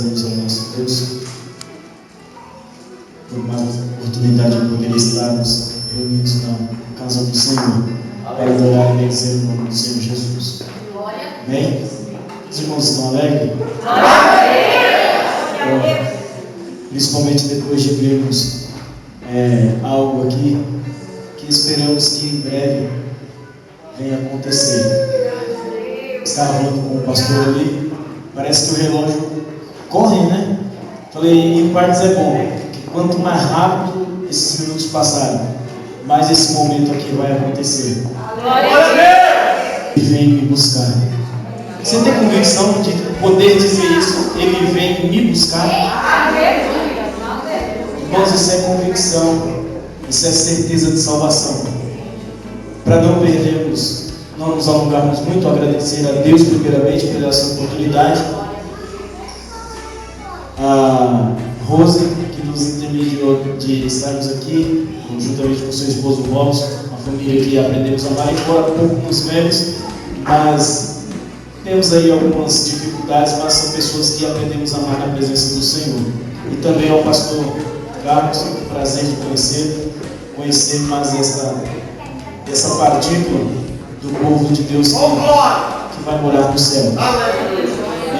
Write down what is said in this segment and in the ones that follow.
damos ao nosso Deus por mais oportunidade de poder estarmos reunidos na casa do Senhor para adorar e bendizer o nome do Senhor Jesus. Amém? Os irmãos estão alegres? Principalmente depois de vermos algo aqui que esperamos que em breve venha acontecer. Estava falando com o pastor ali, parece que o relógio corre, né? Falei, em partes é bom, que quanto mais rápido esses minutos passarem, mais esse momento aqui vai acontecer. E vem me buscar. Você tem convicção de poder dizer isso? Ele vem me buscar? Irmãos, isso é convicção, isso é certeza de salvação. Para não perdermos, não nos alongarmos muito, agradecer a Deus primeiramente por essa oportunidade. A Rose, que nos intermediou de estarmos aqui, juntamente com seu esposo Robson, a família que aprendemos a amar, embora pouco nos vemos, mas temos aí algumas dificuldades, mas são pessoas que aprendemos a amar na presença do Senhor. E também ao pastor Carlos, prazer de conhecer mais essa partícula do povo de Deus que vai morar no céu.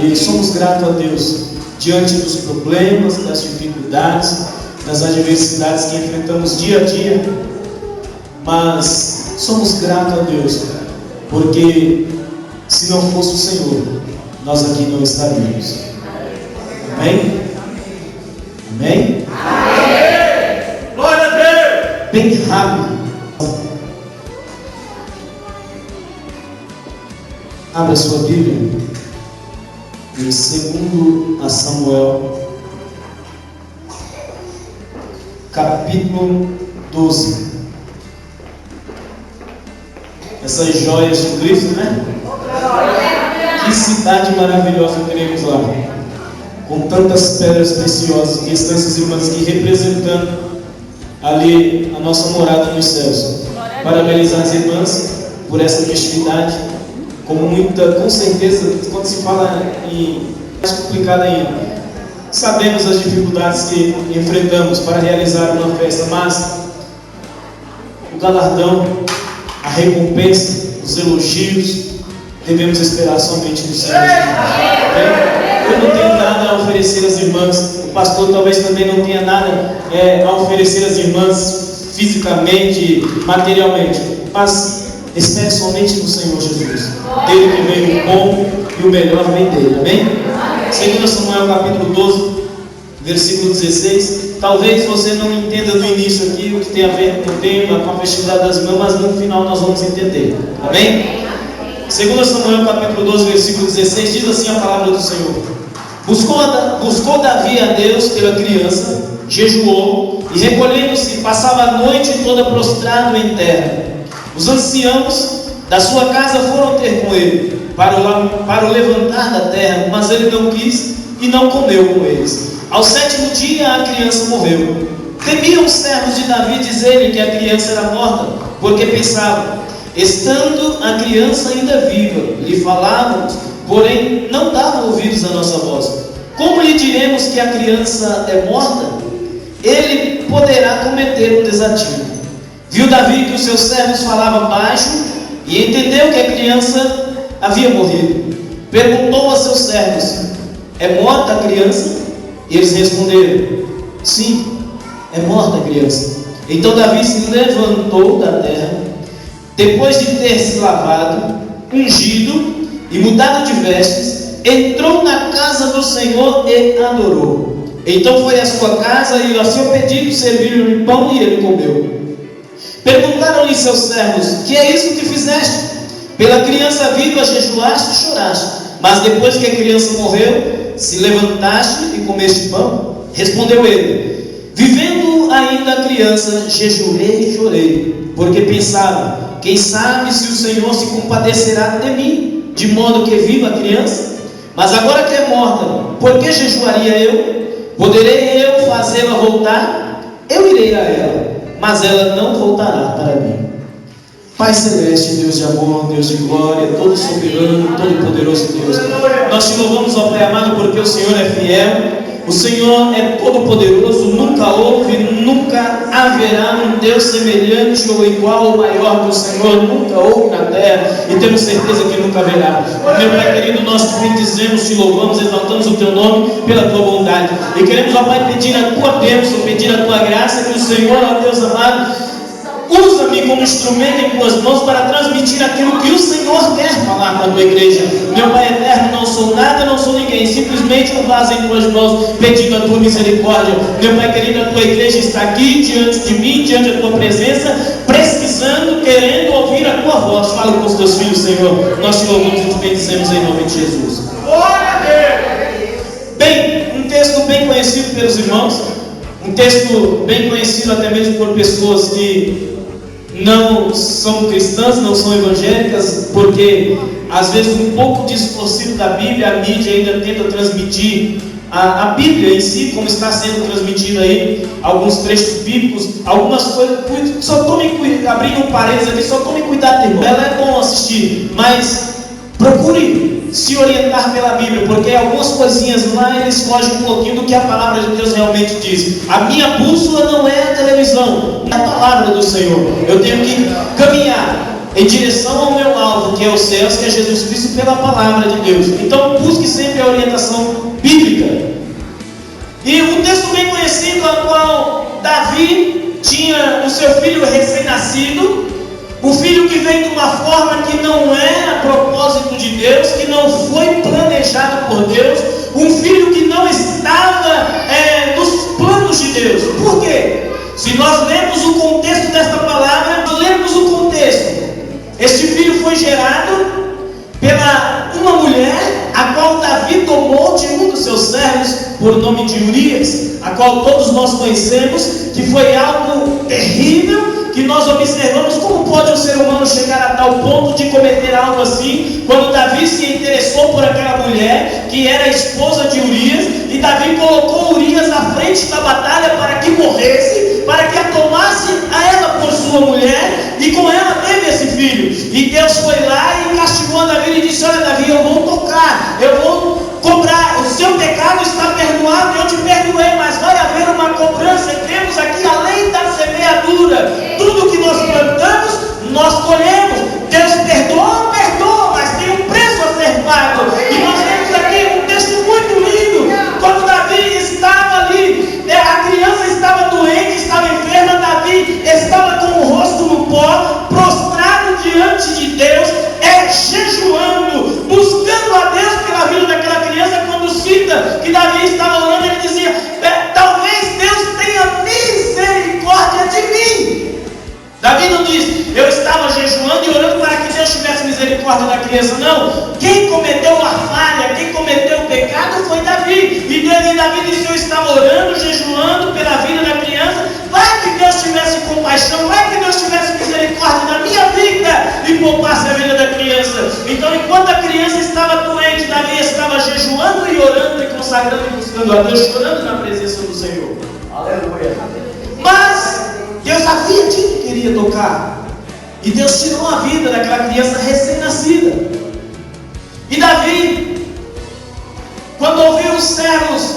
E somos gratos a Deus diante dos problemas, das dificuldades, das adversidades que enfrentamos dia a dia, mas somos gratos a Deus, porque se não fosse o Senhor, nós aqui não estaríamos. Amém? Amém? Amém! Glória a Deus! Bem rápido. Abra sua Bíblia em 2 Samuel, capítulo 12. Essas joias de Cristo, né? Que cidade maravilhosa teremos lá, com tantas pedras preciosas, que estão essas irmãs aqui representando ali a nossa morada nos céus. Parabenizar as irmãs por essa festividade. Com certeza, quando se fala em mais complicado ainda, sabemos as dificuldades que enfrentamos para realizar uma festa, mas o galardão, a recompensa, os elogios, devemos esperar somente do Senhor. Eu não tenho nada a oferecer às irmãs, o pastor talvez também não tenha nada a oferecer às irmãs fisicamente, materialmente, mas espere somente no Senhor Jesus. Dele que vem o bom e o melhor vem dele. Amém? 2 Samuel capítulo 12, versículo 16. Talvez você não entenda no início aqui o que tem a ver com o tema, com a festividade das irmãs, mas no final nós vamos entender. Amém? 2 Samuel capítulo 12, versículo 16, diz assim a palavra do Senhor: Buscou Davi a Deus pela criança, jejuou, e recolhendo-se, passava a noite toda prostrado em terra. Os anciãos da sua casa foram ter com ele para o levantar da terra, mas ele não quis e não comeu com eles. Ao 7º dia a criança morreu. Temiam os servos de Davi dizer-lhe que a criança era morta, porque pensavam: estando a criança ainda viva, lhe falávamos, porém não davam ouvidos à nossa voz. Como lhe diremos que a criança é morta? Ele poderá cometer um desatino. Viu Davi que os seus servos falavam baixo e entendeu que a criança havia morrido. Perguntou a seus servos: é morta a criança? E eles responderam: sim, é morta a criança. Então Davi se levantou da terra, depois de ter se lavado, ungido e mudado de vestes, entrou na casa do Senhor e adorou. Então foi à sua casa e a seu pedido serviram-lhe pão e ele comeu. Perguntaram-lhe seus servos: que é isso que fizeste? Pela criança viva jejuaste e choraste, mas depois que a criança morreu, se levantaste e comeste pão? Respondeu ele: vivendo ainda a criança, jejuei e chorei, porque pensava: quem sabe se o Senhor se compadecerá de mim, de modo que viva a criança? Mas agora que é morta, por que jejuaria eu? Poderei eu fazê-la voltar? Eu irei a ela, mas ela não voltará para mim. Pai celeste, celeste, Deus de amor, Deus de glória, todo soberano, todo poderoso Deus. Nós te louvamos, ó Pai amado, porque o Senhor é fiel. O Senhor é todo-poderoso, nunca houve, nunca haverá um Deus semelhante ou igual ou maior que o Senhor, nunca houve na terra, e temos certeza que nunca haverá. Meu Pai querido, nós te bendizemos, te louvamos, exaltamos o Teu nome pela Tua bondade, e queremos, ó Pai, pedir a Tua bênção, pedir a Tua graça, que o Senhor, ó Deus amado, usa-me como instrumento em Tuas mãos para transmitir aquilo que o Senhor quer falar para a Tua igreja. Meu Pai eterno, não sou nada, não sou ninguém, simplesmente um vaso em Tuas mãos, pedindo a Tua misericórdia. Meu Pai querido, a Tua igreja está aqui diante de mim, diante da Tua presença, precisando, querendo ouvir a Tua voz. Fala com os Teus filhos, Senhor. Nós te louvamos e te bendizemos em nome de Jesus. Bem, um texto bem conhecido pelos irmãos, um texto bem conhecido até mesmo por pessoas que não são cristãs, não são evangélicas, porque às vezes um pouco distorcido da Bíblia, a mídia ainda tenta transmitir a Bíblia em si, como está sendo transmitida aí, alguns trechos bíblicos, algumas coisas. Só tome cuidado, abrindo um parênteses aqui, só tome cuidado, irmão. Ela é bom assistir, mas procure se orientar pela Bíblia, porque algumas coisinhas lá eles fogem um pouquinho do que a palavra de Deus realmente diz. A minha bússola não é a televisão, é a palavra do Senhor. Eu tenho que caminhar em direção ao meu alvo, que é os céus, que é Jesus Cristo, pela palavra de Deus. Então busque sempre a orientação bíblica. E um texto bem conhecido, a qual Davi tinha o seu filho recém-nascido, o filho que vem de uma forma que não é a propósito de Deus, que não foi planejado por Deus, um filho que não estava nos planos de Deus. Por quê? Se nós lemos o contexto desta palavra, nós lemos o contexto. Este filho foi gerado pela uma mulher, a qual Davi tomou de um dos seus servos, por nome de Urias, a qual todos nós conhecemos, que foi algo terrível, que nós observamos como pode um ser humano chegar a tal ponto de cometer algo assim, quando Davi se interessou por aquela mulher, que era a esposa de Urias, e Davi colocou Urias à frente da batalha para que morresse, para que a tomasse a ela por sua mulher, e com ela teve esse filho. E Deus foi lá e castigou a Davi e disse: olha Davi, eu vou tocar, eu vou cobrar, o seu pecado está perdoado, eu te perdoei, mas vai haver uma cobrança, e temos aqui a lei da semeadura. Tudo que nós plantamos, nós colhemos. Deus perdoa, mas tem um preço a ser pago. E nós temos aqui um texto muito lindo. Quando Davi estava ali, a criança estava doente, estava enferma, Davi estava com o rosto no pó, prostrado diante de Deus, jejuando, buscando a Deus pela vida daquela criança. Quando cita que Davi estava orando, ele dizia: talvez Deus tenha misericórdia de mim. Davi não diz: eu estava jejuando e orando para que Deus tivesse misericórdia da criança. Não, quem cometeu a falha, quem cometeu o pecado foi Davi. E Davi disse: eu estava orando, jejuando pela vida da criança. Vai que Deus tivesse compaixão, vai que Deus tivesse misericórdia da minha vida e poupasse a vida da criança. Então, enquanto a criança estava doente, Davi estava jejuando e orando e consagrando e buscando a Deus, chorando na presença do Senhor. Aleluia. Mas Deus sabia quem queria tocar, e Deus tirou a vida daquela criança recém-nascida. E Davi, quando ouviu os servos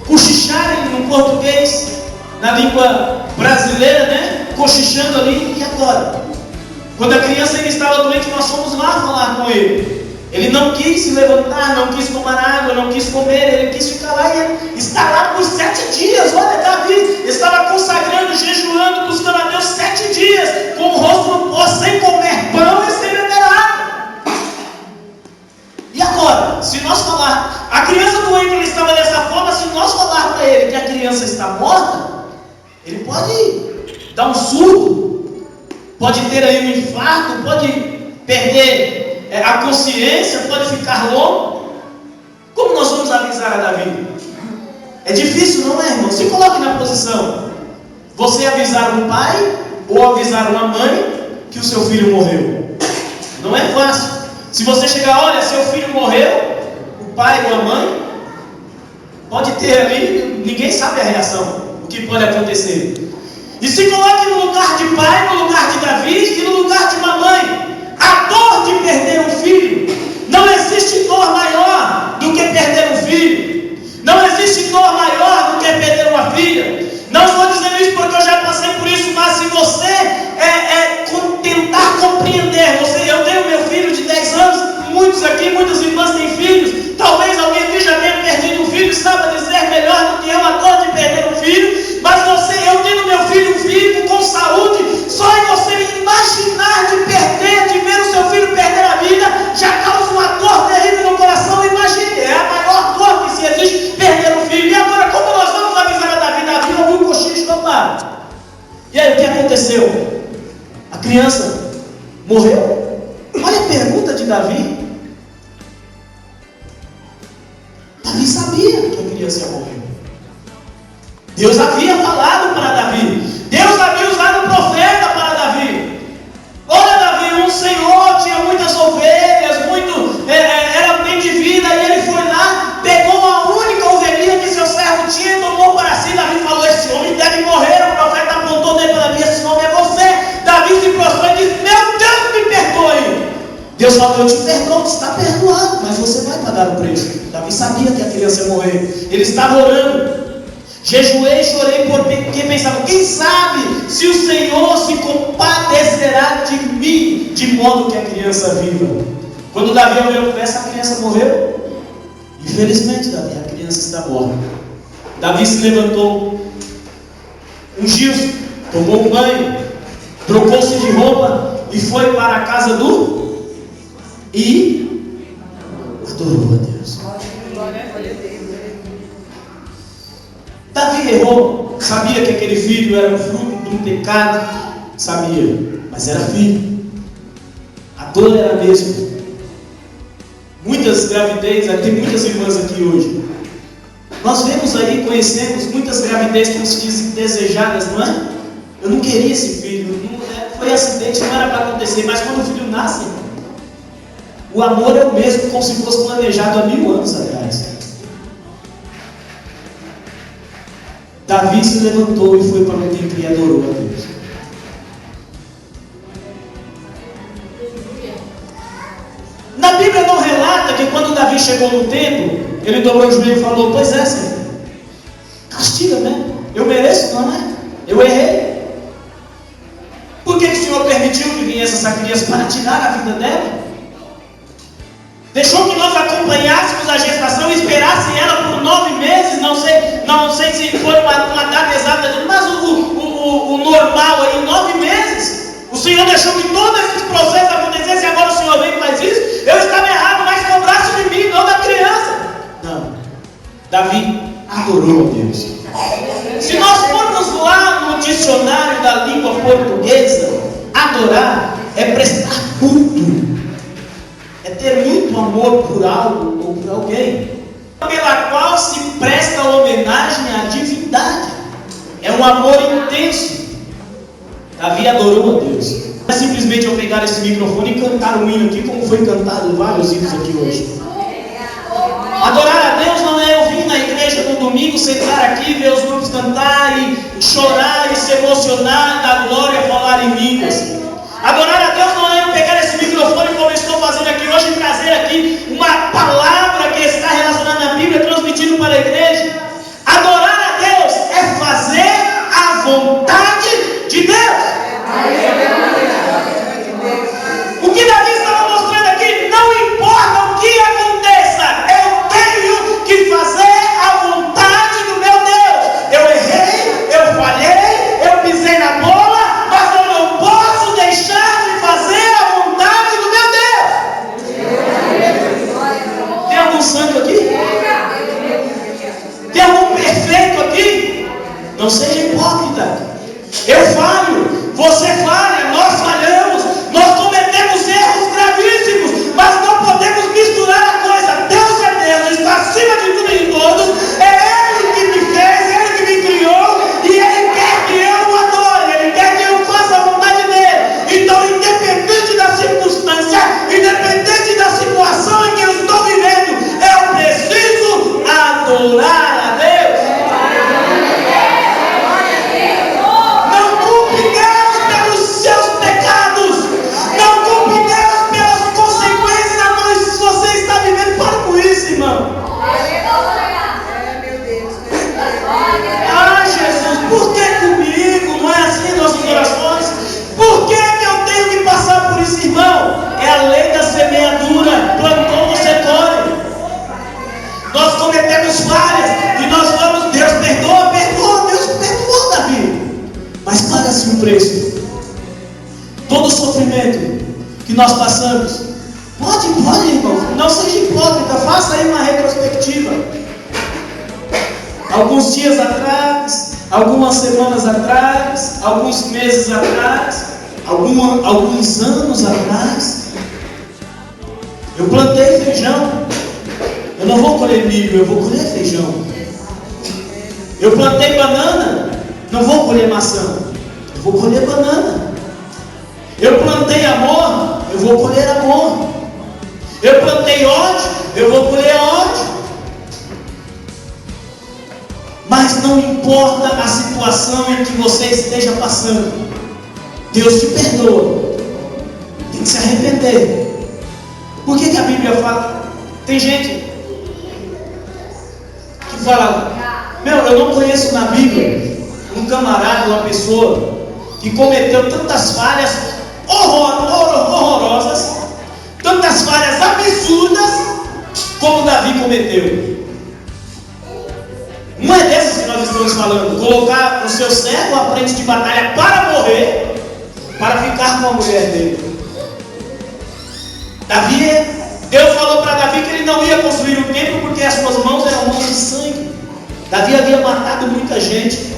cochicharem no português, na língua brasileira, né? Cochichando ali, e agora? Quando a criança ainda estava doente, nós fomos lá falar com ele. Ele não quis se levantar, não quis tomar água, não quis comer, ele quis ficar lá e estar lá por 7 dias. Olha, Davi estava consagrando, jejuando, buscando a Deus 7 dias, com o rosto no pó, sem comer pão e sem beber água. E agora, se nós falar, a criança doente ele estava dessa forma, se nós falar para ele que a criança está morta, ele pode dar um surto, pode ter aí um infarto, pode perder a consciência, pode ficar louco. Como nós vamos avisar a Davi? É difícil, não é, irmão? Se coloque na posição, você avisar um pai ou avisar uma mãe que o seu filho morreu. Não é fácil. Se você chegar: olha, seu filho morreu, o pai ou a mãe pode ter ali, ninguém sabe a reação, o que pode acontecer. E se coloque no lugar de pai, no lugar de Davi e no lugar de uma mãe. criança morreu? Olha a pergunta de Davi. Davi sabia que a criança ia morrer. Deus havia falado para Davi. Deus havia usado um profeta para Davi. Olha, Davi, um senhor tinha muitas ovelhas, era bem de vida, e ele foi lá, pegou a única ovelhinha que seu servo tinha e tomou para si. Davi falou: esse homem deve morrer. O profeta apontou nele para Davi: esse homem é você. Davi se prostrou e disse: meu Deus, me perdoe. Deus falou: eu te perdoo, está perdoado, mas você vai pagar o preço. Davi sabia que a criança ia morrer. Ele estava orando. Jejuei e chorei porque pensava: quem sabe se o Senhor se compadecerá de mim, de modo que a criança viva. Quando Davi olhou para essa criança, morreu. Infelizmente, Davi, a criança está morta. Davi se levantou, ungiu-se, tomou um banho, trocou-se de roupa e foi para a casa e adorou a Deus. Davi errou, sabia que aquele filho era um fruto de um pecado, sabia, mas era filho. A dor era a mesma. Muitas gravidez, tem muitas irmãs aqui hoje. Nós vemos aí, conhecemos muitas gravidez, como se diz, desejadas, não é? Eu não queria esse filho, foi acidente, não era para acontecer, mas quando o filho nasce, o amor é o mesmo, como se fosse planejado há 1000 anos atrás. Davi se levantou e foi para o templo e adorou a Deus. Na Bíblia não relata que quando Davi chegou no templo, ele dobrou o joelho e falou: pois é, Senhor, castiga mesmo, eu mereço, não é? Eu errei. Por que o Senhor permitiu que viesse essa criança para tirar a vida dela? Deixou que nós acompanhássemos a gestação e esperasse ela por 9 meses, não sei se foi uma data exata, mas o normal aí, 9 meses. O Senhor deixou que todo esse processo acontecesse e agora o Senhor vem e faz isso? Eu estava errado, mas cobrasse de mim, não da criança. Não. Davi adorou a Deus. Se nós formos lá no dicionário da língua portuguesa, adorar é prestar culto. É ter muito amor por algo ou por alguém, pela qual se presta homenagem à divindade. É um amor intenso. Davi adorou a Deus. Não é simplesmente eu pegar esse microfone e cantar um hino aqui, como foi cantado vários hinos aqui hoje. Adorar a Deus não é eu vir na igreja no domingo, sentar aqui, ver os grupos cantar e chorar e se emocionar, dar glória, falar em línguas. Adorar a Deus não é eu pegar esse microfone como eu estou fazendo aqui hoje e trazer aqui uma palavra que está relacionada na Bíblia, transmitindo para a igreja. Adorar a Deus é fazer a vontade de Deus. O que Davi estava mostrando aqui, não importa o que aconteça, eu tenho que fazer a vontade do meu Deus. Eu errei, eu falhei, eu pisei na bola, mas eu não posso deixar de fazer a vontade do meu Deus. Tem algum santo aqui? Tem algum perfeito aqui? Não seja hipócrita. Eu falho, você falha, nós falhamos, nós cometemos erros gravíssimos, mas não podemos misturar a coisa. Deus é Deus, está acima de tudo e de todos, é Ele que me fez, Ele que me criou, e Ele quer que eu o adore, Ele quer que eu faça a vontade dEle. Então, independente da circunstância, independente da situação em que eu estou vivendo, eu preciso adorar a Deus. Irmão, é a lei da semeadura. Plantou, você colhe. Nós cometemos falhas e nós vamos: Deus perdoa, Deus perdoa, Davi, mas paga-se um preço. Todo o sofrimento que nós passamos, pode, irmão, não seja hipócrita, faça aí uma retrospectiva. Alguns dias atrás, algumas semanas atrás, alguns meses atrás, alguns anos atrás, eu plantei feijão. Eu não vou colher milho, eu vou colher feijão. Eu plantei banana, não vou colher maçã, eu vou colher banana. Eu plantei amor, eu vou colher amor. Eu plantei ódio, eu vou colher ódio. Mas não importa a situação em que você esteja passando, Deus te perdoa. Tem que se arrepender. Por que a Bíblia fala? Tem gente que fala: meu, eu não conheço na Bíblia um camarada, uma pessoa que cometeu tantas falhas horrorosas, tantas falhas absurdas como Davi cometeu. Não é dessas que nós estamos falando. Colocar o seu servo à frente de batalha para morrer, para ficar com a mulher dele. Deus falou para Davi que ele não ia construir o templo porque as suas mãos eram mãos de sangue. Davi havia matado muita gente.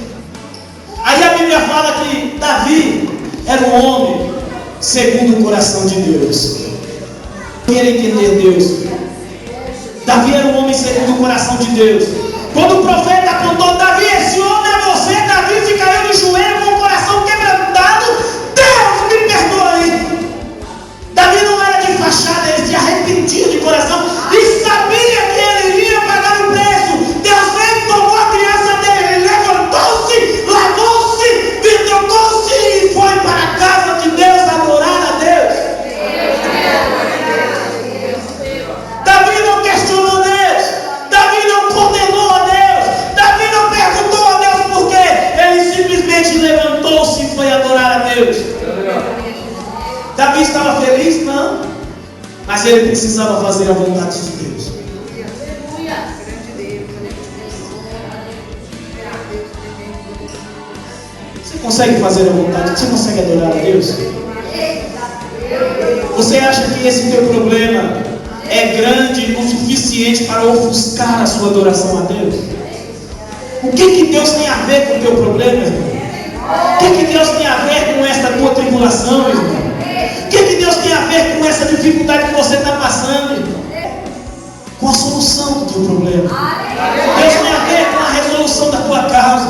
Aí a Bíblia fala que Davi era um homem segundo o coração de Deus. Queira entender Deus. Davi era um homem segundo o coração de Deus. Quando o profeta apontou: Davi, esse homem é você, Davi se caiu de joelho com o coração quebrantado. Deus, me perdoa aí. Davi não era de fachada, ele se arrependia de coração e sabia que ele iria pagar o preço. Deus veio, tomou a criança dele, ele levantou-se, lavou-se, trocou-se e foi para a casa de Deus adorar a Deus. Davi não questionou Deus, Davi não condenou a Deus, Davi não perguntou a Deus por quê. Ele simplesmente levantou-se e foi adorar a Deus. Davi estava feliz? Não. Mas ele precisava fazer a vontade de Deus. Você consegue fazer a vontade? Você consegue adorar a Deus? Você acha que esse teu problema é grande o suficiente para ofuscar a sua adoração a Deus? O que Deus tem a ver com o teu problema, irmão? O que Deus tem a ver com essa tua tribulação, irmão? O que Deus tem a ver com essa dificuldade que você está passando, irmão? Com a solução do teu problema. Deus tem a ver com a resolução da tua causa.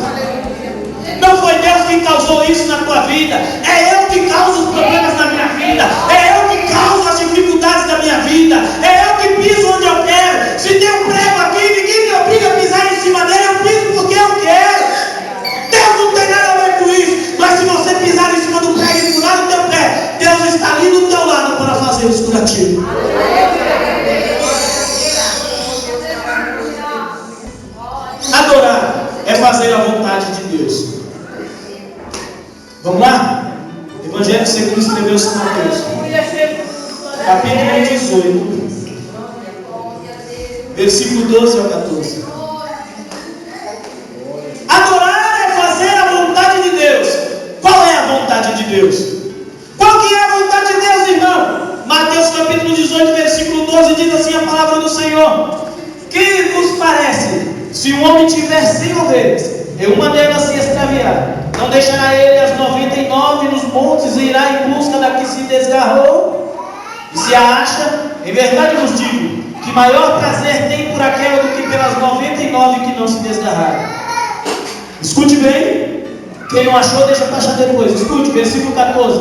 Não foi Deus que causou isso na tua vida. É eu que causo os problemas na minha vida. É eu que causo as dificuldades da minha vida. É eu que piso onde eu quero. Se tem um prego aqui, ninguém me obriga a pisar em cima dele. Eu piso porque eu quero. Deus não tem nada a ver com isso. Mas se você pisar em cima do prego e furar o teu pé, Deus está ali do teu lado para fazer os curativos. Adorar é fazer a vontade de Deus. Vamos lá? Evangelho segundo escreveu São Mateus, capítulo 18, versículo 12 ao 14. Adorar é fazer a vontade de Deus. Qual é a vontade de Deus? Qual que é a vontade de Deus, irmão? Mateus capítulo 18, versículo 12 diz assim a palavra do Senhor: que vos parece, se um homem tiver 100 ovelhas e uma delas se extraviar, não deixará ele as 99 nos montes e irá em busca da que se desgarrou? E se a acha, em verdade vos digo, que maior prazer tem por aquela do que pelas 99 que não se desgarraram. Escute bem. Quem não achou, deixa para achar depois. Escute, versículo 14.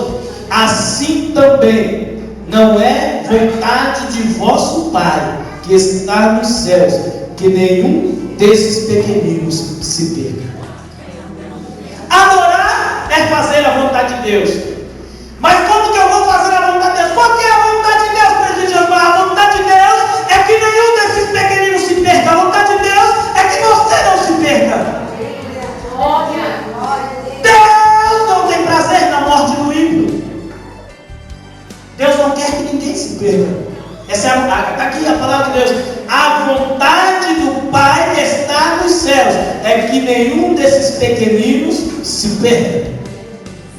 Assim também não é vontade de vosso Pai que está nos céus, que nenhum desses pequeninos se perca. Adorar é fazer a vontade de Deus. Mas como que eu vou fazer a vontade de Deus? Qual que é a vontade de Deus, presidente Osmar? A vontade de Deus é que nenhum desses pequeninos se perca. A vontade de Deus é que você não se perca. Deus não tem prazer na morte do ímpio. Deus não quer que ninguém se perca. Essa é aqui a palavra de Deus. A vontade do Pai está nos céus, é que nenhum desses pequeninos se perca.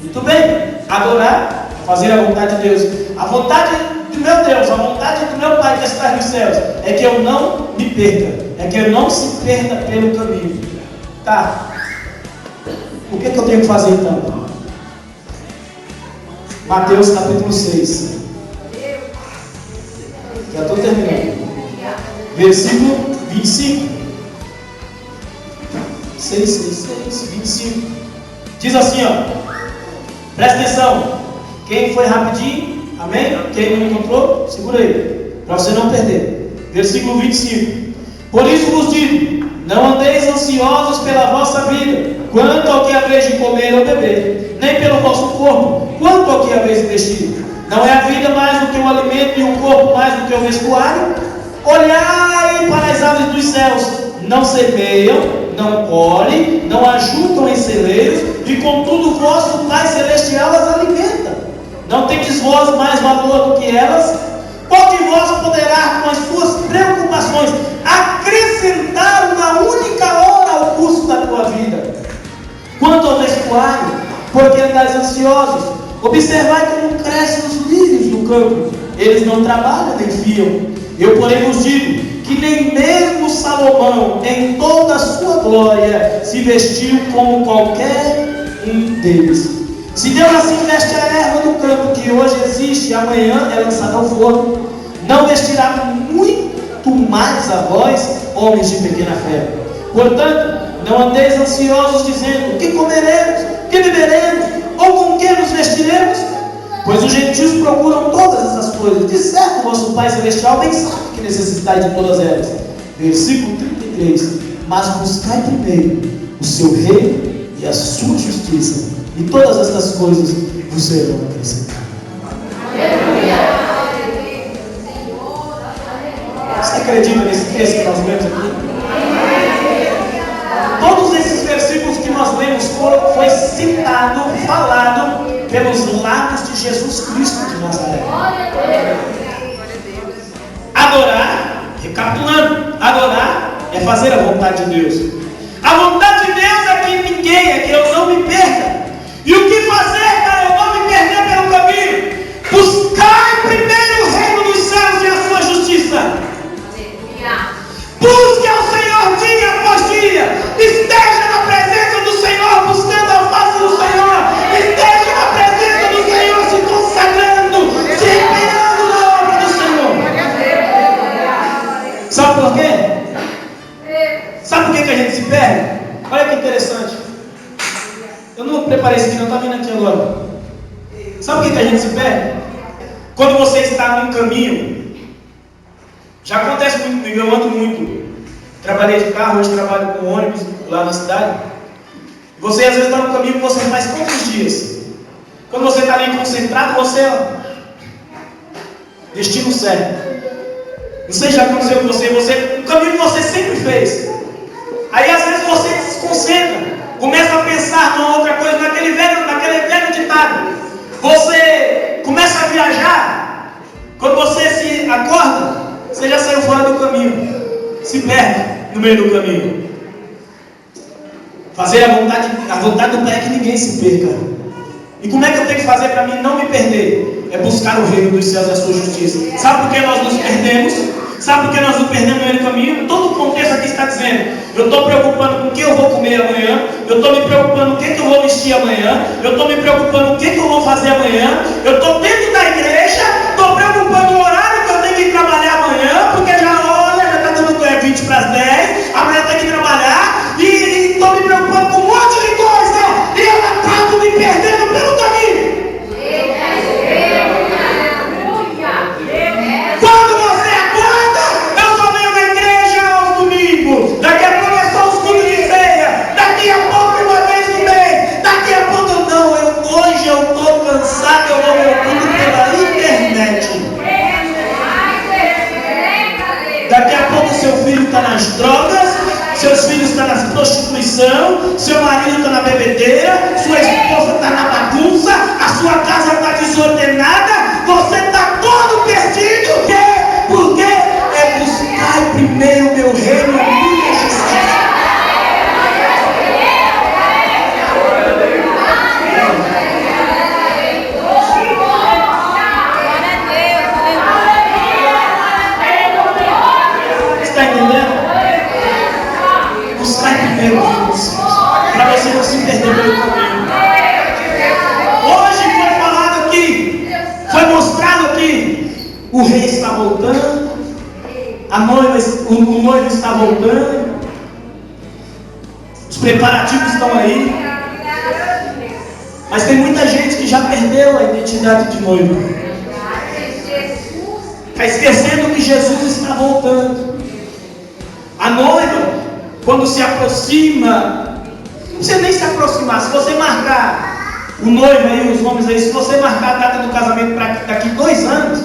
Muito bem. Adorar, fazer a vontade de Deus. A vontade do meu Deus, a vontade do meu Pai que está nos céus, é que eu não me perca, é que eu não se perca pelo caminho. Tá? O que eu tenho que fazer então? Mateus capítulo 6. Já estou terminando. Versículo 25. 25. Diz assim, ó. Presta atenção. Quem foi rapidinho, amém? Quem não encontrou, segura aí, para você não perder. Versículo 25. Por isso vos digo, não andeis ansiosos pela vossa vida, quanto ao que haveis de comer ou beber, nem pelo vosso corpo, quanto ao que haveis de vestir. Não é a vida mais do que o alimento e o corpo mais do que o vestuário? Olhai para as aves dos céus, não semeiam, não colhem, não ajuntam em celeiros, e contudo o vosso Pai Celestial as alimenta. Não tendes vós mais valor do que elas? Qual de vós poderá, com as suas preocupações, acrescentar uma única hora ao curso da tua vida? Quanto ao vestuário, porque andais ansiosos, observai como crescem os lírios do campo, eles não trabalham nem fiam. Eu, porém, vos digo que nem mesmo Salomão, em toda a sua glória, se vestiu como qualquer um deles. Se Deus assim veste a erva do campo, que hoje existe e amanhã é lançada ao forno, não vestirá muito mais a vós, homens de pequena fé. Portanto, não andeis ansiosos dizendo: que comeremos, que beberemos, ou com que nos vestiremos? Pois os gentios procuram todas essas coisas. De certo, vosso Pai Celestial bem sabe que necessitais de todas elas. Versículo 33. Mas buscai primeiro o seu reino e a sua justiça, e todas estas coisas vos serão acrescentadas. Você acredita nesse texto que nós lemos aqui? Todos esses versículos que nós lemos foi citado, falado pelos lábios de Jesus Cristo de Nazaré. Adorar, recapitulando, adorar é fazer a vontade de Deus. A vontade de Deus é que ninguém, é que eu não me perca. E o que fazer para eu não me perder pelo caminho? Buscai primeiro o reino dos céus e a sua justiça. Busque ao Senhor dia após dia. Esteja na presença do Senhor, buscando a face do Senhor. Esteja na presença do Senhor, se consagrando, se empenhando na obra do Senhor. Sabe por quê? Sabe por que a gente se perde? Olha que interessante. Eu não preparei isso aqui, não está vindo aqui agora. Sabe por que a gente se perde? Quando você está num caminho. Já acontece muito comigo, eu ando muito. Trabalhei de carro, hoje trabalho com ônibus lá na cidade. Você às vezes está no caminho que você faz todos os dias. Quando você está ali concentrado, você destino certo. Não sei se já aconteceu com você, um caminho que você sempre fez. Aí às vezes você se desconcentra, começa a pensar numa outra coisa, naquele velho ditado. Você começa a viajar, quando você se acorda, você já saiu fora do caminho, se perde no meio do caminho. Fazer a vontade do Pai é que ninguém se perca. E como é que eu tenho que fazer para mim não me perder? É buscar o reino dos céus e a sua justiça. Sabe por que nós nos perdemos? Sabe por que nós nos perdemos no meio do caminho? Todo o contexto aqui está dizendo: eu estou preocupando com o que eu vou comer amanhã, eu estou me preocupando com o que eu vou vestir amanhã, eu estou me preocupando com o que eu vou fazer amanhã, eu estou dentro da igreja, estou preocupando o horário que eu tenho que trabalhar amanhã, porque já está dando 20 para as 10, amanhã eu tenho que trabalhar, e estou me preocupando com um monte de coisa, e eu acabo me perdendo pelo caminho. Quando você acorda, eu só venho na igreja aos domingos, daqui a pouco é só os cultos de ceia, daqui a pouco uma vez no mês, daqui a pouco hoje eu estou cansado, eu vou meu culto pela internet. Daqui a pouco seu filho está nas drogas, seus filhos estão na prostituição, seu marido está na bebedeira, sua esposa está na bagunça, a sua casa está desordenada, você está todo perdido. Por quê? Porque é buscar primeiro o meu reino e a minha justiça. Está entendendo? Buscar primeiro o reino dos céus, para você não se perder pelo caminho. Hoje foi falado O rei está voltando, o noivo está voltando, os preparativos estão aí. Mas tem muita gente que já perdeu a identidade de noivo. Está esquecendo que Jesus está voltando. A noiva, quando se aproxima, não precisa nem se aproximar. Se você marcar o noivo aí, os homens aí, se você marcar a data do casamento para daqui 2 anos,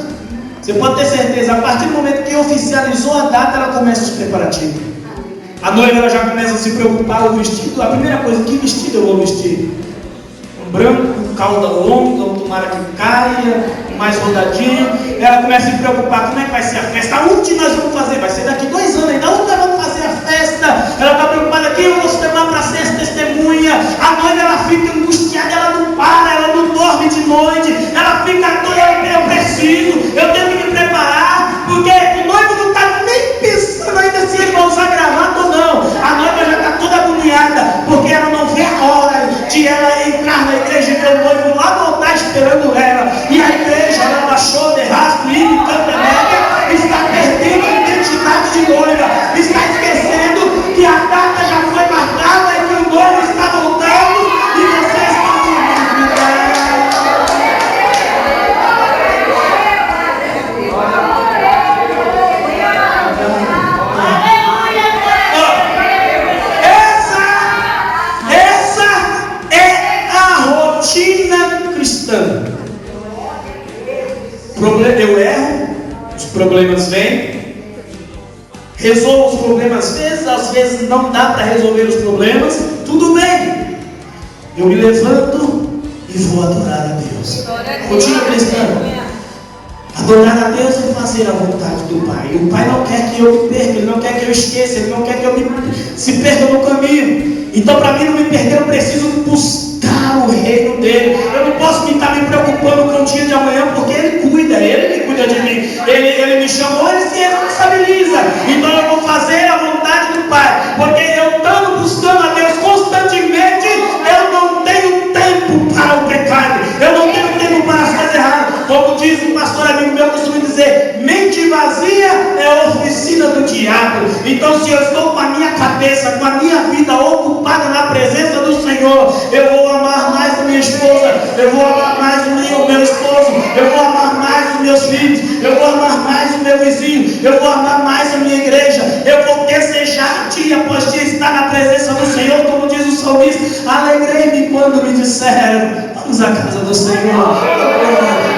você pode ter certeza, a partir do momento que oficializou a data, ela começa os preparativos. A noiva ela já começa a se preocupar com o vestido. A primeira coisa, que vestido eu vou vestir? Um branco, cauda longa, tomara que caia, mais rodadinho. Ela começa a se preocupar, como é que vai ser a festa? Onde nós vamos fazer? Vai ser daqui 2 anos ainda. Onde nós vamos fazer a festa? Ela está preocupada, quem eu vou chamar para ser essa testemunha? A noiva ela fica angustiada, ela não para, ela não dorme de noite. Ela fica doida, eu preciso, eu tenho que me preparar, porque o noivo não está nem pensando ainda se ele vai usar gravata ou não. A noiva já está toda agoniada, porque ela não vê a hora de ela entrar na igreja e ver o noivo lá no altar esperando ela. E a igreja, ela baixou, derrasco, e Cantanega, está perdendo a identidade de noiva, está esquecendo que a data já foi marcada e que o noivo está voltando e você está dormindo. Essa é a rotina cristã. Eu erro, os problemas vêm, resolvo os problemas às vezes não dá para resolver os problemas, tudo bem, eu me levanto e vou adorar a Deus. Rotina cristã, adorar a Deus é fazer a vontade do Pai. O Pai não quer que eu me perca, Ele não quer que eu esqueça, Ele não quer que eu se perca no caminho. Então, para mim não me perder, eu preciso buscar o reino dele. Eu não posso estar me preocupando com o dia de amanhã, porque Ele cuida, Ele me cuida de mim. Ele me chamou, Ele se responsabiliza. Então eu vou fazer a vontade do Pai, porque eu estando buscando a Deus constantemente, eu não tenho tempo para o pecado, eu não tenho tempo para as coisas erradas. Como diz um pastor amigo meu, costuma dizer, mente vazia é oficina do diabo. Então se eu estou com a minha cabeça, com a minha vida ocupada na presença do Senhor, eu vou amar mais a minha esposa, eu vou amar mais o meu esposo, eu vou amar mais os meus filhos, eu vou amar mais o meu vizinho, eu vou amar mais a minha igreja, eu vou desejar dia após dia estar na presença do Senhor, como diz o salmista, alegrei-me quando me disseram, vamos à casa do Senhor.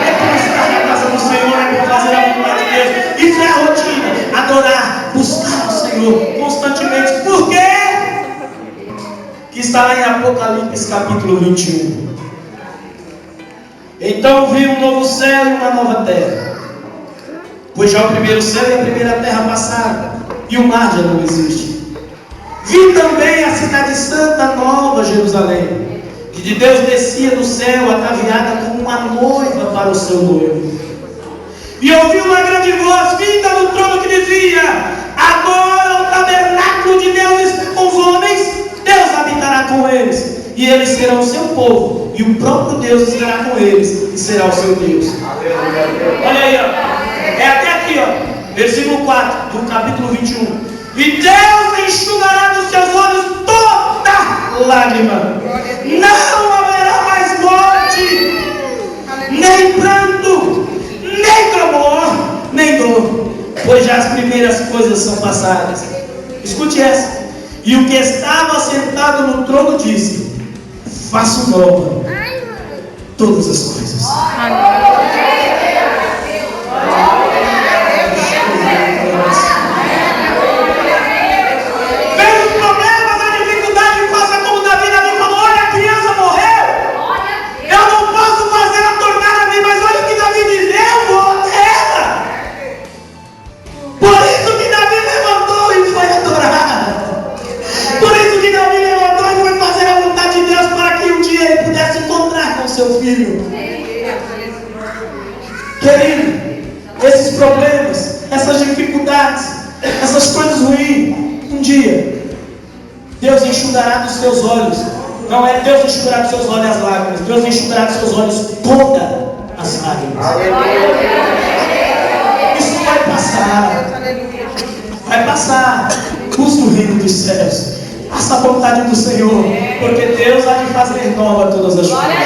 É por estar na casa do Senhor, é por fazer a vontade de Deus. Isso é a rotina, adorar, buscar o Senhor constantemente. Por quê? Que está lá em Apocalipse capítulo 21. Então vi um novo céu e uma nova terra, pois já o primeiro céu e a primeira terra passaram, e o mar já não existe. Vi também a cidade santa, nova Jerusalém, que de Deus descia do céu, ataviada como uma noiva para o seu noivo. E ouvi uma grande voz vinda do trono que dizia: agora o tabernáculo de Deus está com os homens, Deus habitará com eles, e eles serão o seu povo, e o próprio Deus estará com eles, e será o seu Deus. Olha aí, ó. É até aqui, ó. Versículo 4 do capítulo 21. E Deus enxugará dos seus olhos toda lágrima. Não haverá mais morte, nem pranto, nem clamor, nem dor, pois já as primeiras coisas são passadas. Escute essa. E o que estava sentado no trono disse: faço nova todas as coisas. Seu filho. Querido, esses problemas, essas dificuldades, essas coisas ruins, um dia Deus enxugará dos seus olhos. Não é Deus enxugará dos seus olhos as lágrimas, Deus enxugará dos seus olhos todas as lágrimas. passar. Vai passar. Busca o reino dos céus. Faça a vontade do Senhor, porque Deus há de fazer nova todas as coisas.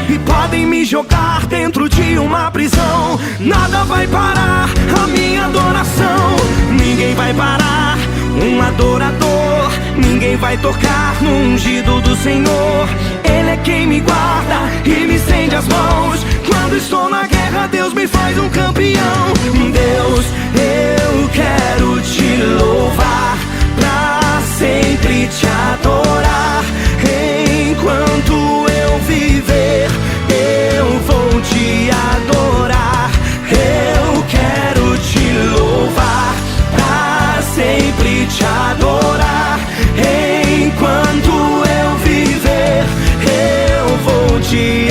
E podem me jogar dentro de uma prisão, nada vai parar a minha adoração. Ninguém vai parar um adorador, ninguém vai tocar no ungido do Senhor. Ele é quem me guarda e me estende as mãos. Quando estou na guerra, Deus me faz um campeão. Deus, eu quero te louvar, pra sempre te adorar. Enquanto eu viver, eu vou te adorar. Eu quero te louvar, pra sempre te adorar. Enquanto eu viver, eu vou te